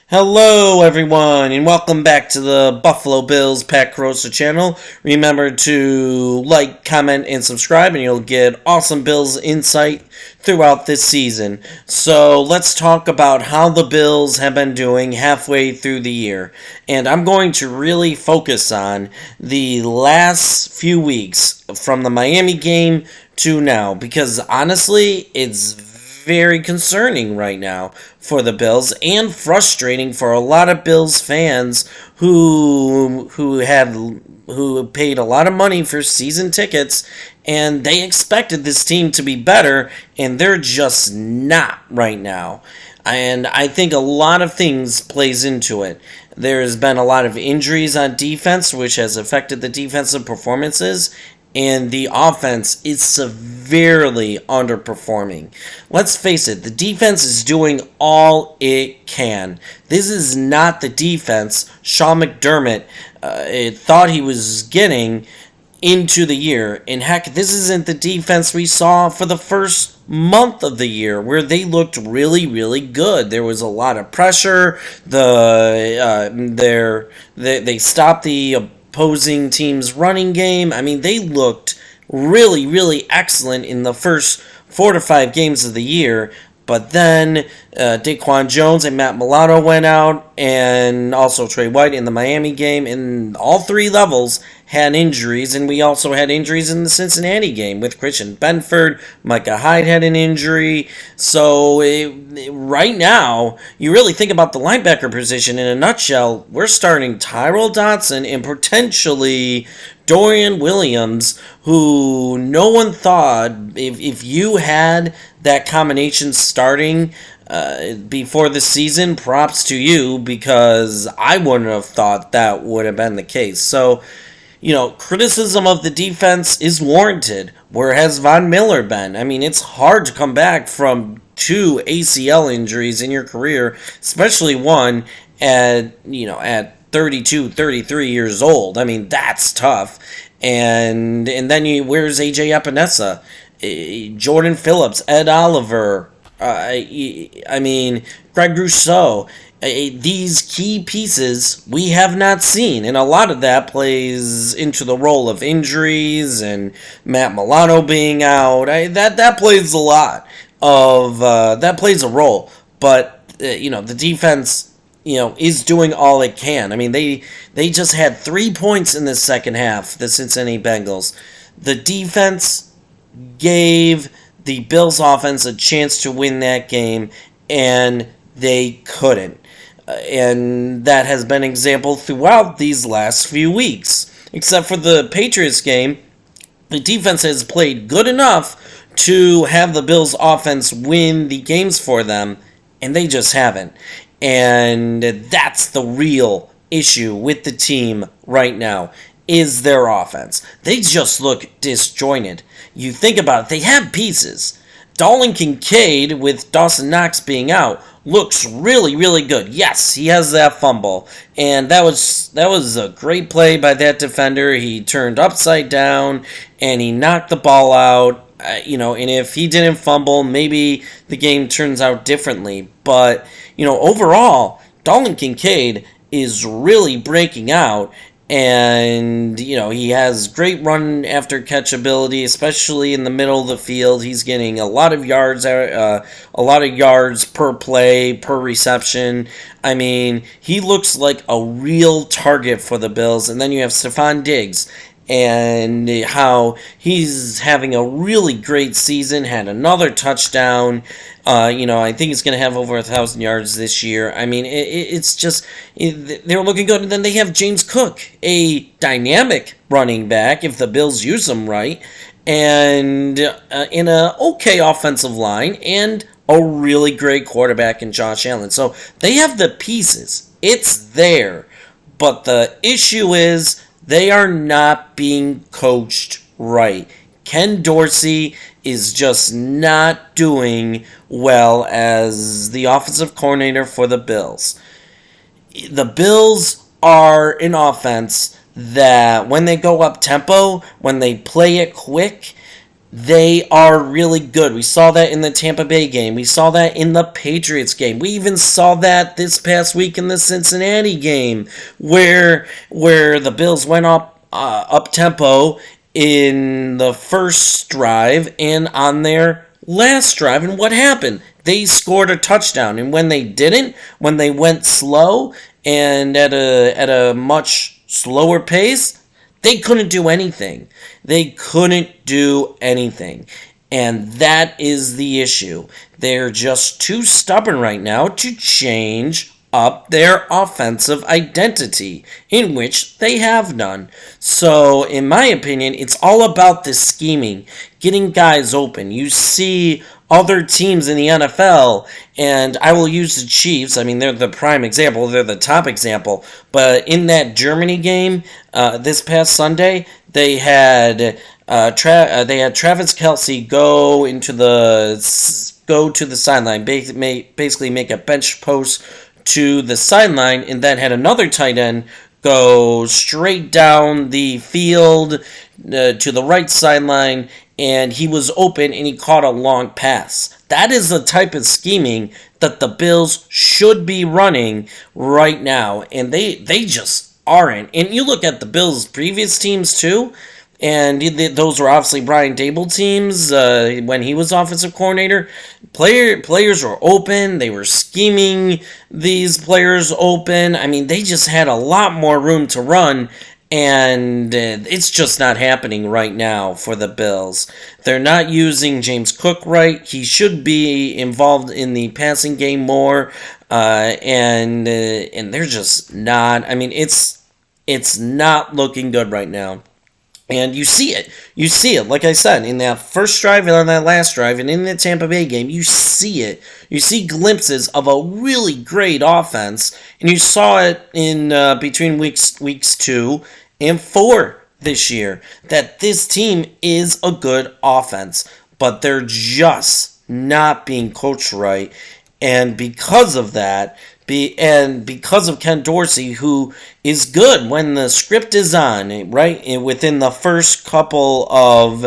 Hello, everyone, and welcome back to the Buffalo Bills Pat Carosa channel. Remember to like, comment, and subscribe, and you'll get awesome Bills insight throughout this season. So let's talk about how the Bills have been doing halfway through the year. And I'm going to really focus on the last few weeks from the Miami game to now, because honestly, it's very concerning right now for the Bills and frustrating for a lot of Bills fans who paid a lot of money for season tickets and they expected this team to be better and they're just not right now. And I think a lot of things plays into it. There's been a lot of injuries on defense, which has affected the defensive performances, and the offense is severely underperforming. Let's face it, the defense is doing all it can. This is not the defense Sean McDermott thought he was getting into the year. And heck, this isn't the defense we saw for the first month of the year, where they looked really, really good. There was a lot of pressure. They stopped the opposing team's running game. I mean, they looked really, really excellent in the first 4 to 5 games of the year. But then Daquan Jones and Matt Milano went out, and also Trey White in the Miami game. And all three levels had injuries, and we also had injuries in the Cincinnati game with Christian Benford. Micah Hyde had an injury. So right now, you really think about the linebacker position in a nutshell, we're starting Tyrel Dodson and potentially Dorian Williams, who no one thought, if you had that combination starting before the season, props to you, because I wouldn't have thought that would have been the case. So, criticism of the defense is warranted. Where has Von Miller been? I mean, it's hard to come back from 2 ACL injuries in your career, especially one at 32, 33 years old. I mean, that's tough. And then where's AJ Epinesa? Jordan Phillips, Ed Oliver, I mean, Greg Rousseau. These key pieces we have not seen, and a lot of that plays into the role of injuries and Matt Milano being out. That plays a lot of that plays a role. But the defense is doing all it can. I mean, they just had 3 points in the second half, the Cincinnati Bengals. The defense gave the Bills offense a chance to win that game, and they couldn't. And that has been an example throughout these last few weeks. Except for the Patriots game, the defense has played good enough to have the Bills offense win the games for them, and they just haven't. And that's the real issue with the team right now, is their offense. They just look disjointed. You think about it, they have pieces. Dalton Kincaid, with Dawson Knox being out, looks really, really good. Yes, he has that fumble, and that was a great play by that defender. He turned upside down, and he knocked the ball out. And if he didn't fumble, maybe the game turns out differently. But, overall, Dalton Kincaid is really breaking out. And, he has great run after catch ability, especially in the middle of the field. He's getting a lot of yards per play, per reception. I mean, he looks like a real target for the Bills. And then you have Stephon Diggs, and how he's having a really great season, had another touchdown. I think he's going to have over 1,000 yards this year. I mean, it's just, they're looking good. And then they have James Cook, a dynamic running back, if the Bills use him right, and in a okay offensive line, and a really great quarterback in Josh Allen. So they have the pieces. It's there. But the issue is, they are not being coached right. Ken Dorsey is just not doing well as the offensive coordinator for the Bills. The Bills are an offense that when they go up tempo, when they play it quick, They are really good. We saw that in the Tampa Bay game. We saw that in the Patriots game. We even saw that this past week in the Cincinnati game, where the Bills went up tempo in the first drive and on their last drive. And what happened? They scored a touchdown. And when they didn't, when they went slow and at a much slower pace, they couldn't do anything. They couldn't do anything. And that is the issue. They're just too stubborn right now to change up their offensive identity, in which they have none. So, in my opinion, it's all about the scheming, getting guys open. You see other teams in the NFL, and I will use the Chiefs. I mean, they're the prime example. They're the top example. But in that Germany game this past Sunday, they had Travis Kelce go to the sideline, basically make a bench post to the sideline, and then had another tight end go straight down the field to the right sideline, and he was open and he caught a long pass. That is the type of scheming that the Bills should be running right now, and they just aren't. And you look at the Bills' previous teams too, and those were obviously Brian Daboll teams when he was offensive coordinator. Players were open. They were scheming these players open. I mean, they just had a lot more room to run, and it's just not happening right now for the Bills. They're not using James Cook right. He should be involved in the passing game more, and they're just not. I mean, it's not looking good right now. And you see it. You see it, like I said, in that first drive and on that last drive, and in the Tampa Bay game, you see it. You see glimpses of a really great offense, and you saw it in between weeks 2 and 4 this year, that this team is a good offense, but they're just not being coached right. And because of that, and because of Ken Dorsey, who is good when the script is on, right, within the first couple of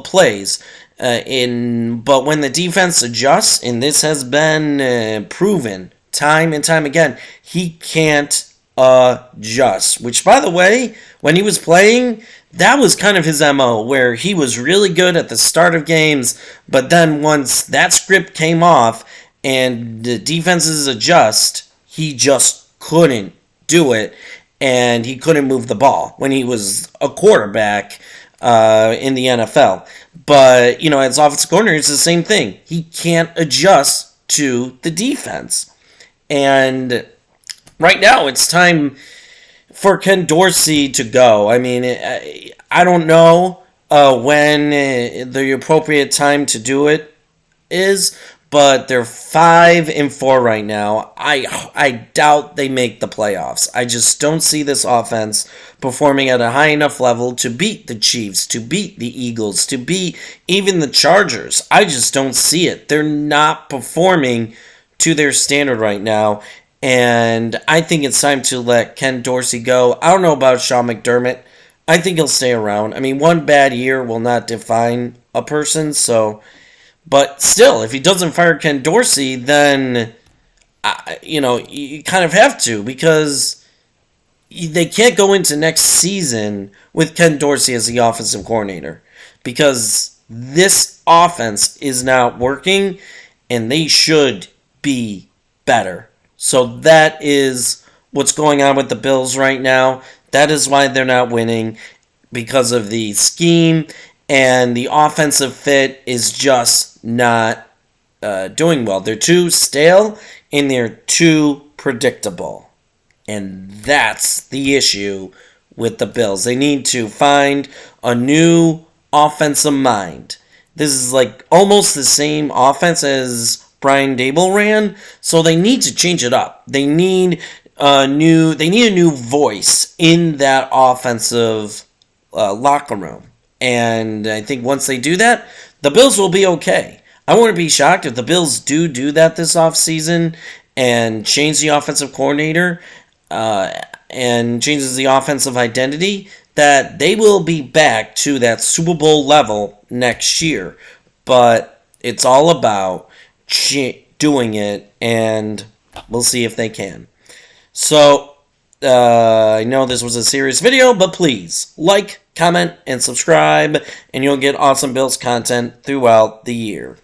plays, but when the defense adjusts, and this has been proven time and time again, he can't adjust. Which, by the way, when he was playing, that was kind of his MO, where he was really good at the start of games, but then once that script came off and the defenses adjust, he just couldn't do it, and he couldn't move the ball when he was a quarterback in the NFL. But, as offensive coordinator, it's the same thing. He can't adjust to the defense. And right now, it's time for Ken Dorsey to go. I mean, I don't know when the appropriate time to do it is, but they're 5-4 right now. I doubt they make the playoffs. I just don't see this offense performing at a high enough level to beat the Chiefs, to beat the Eagles, to beat even the Chargers. I just don't see it. They're not performing to their standard right now, and I think it's time to let Ken Dorsey go. I don't know about Sean McDermott. I think he'll stay around. I mean, one bad year will not define a person, so... But still, if he doesn't fire Ken Dorsey, then, you kind of have to, because they can't go into next season with Ken Dorsey as the offensive coordinator, because this offense is not working, and they should be better. So that is what's going on with the Bills right now. That is why they're not winning, because of the scheme, and the offensive fit is just not doing well. They're too stale, and they're too predictable. And that's the issue with the Bills. They need to find a new offensive mind. This is like almost the same offense as Brian Daboll ran, so they need to change it up. They need a new voice in that offensive locker room. And I think once they do that, the Bills will be okay. I wouldn't be shocked if the Bills do that this offseason and change the offensive coordinator and changes the offensive identity. that they will be back to that Super Bowl level next year. But it's all about doing it, and we'll see if they can. So, I know this was a serious video, but please like, comment, and subscribe, and you'll get awesome Bills content throughout the year.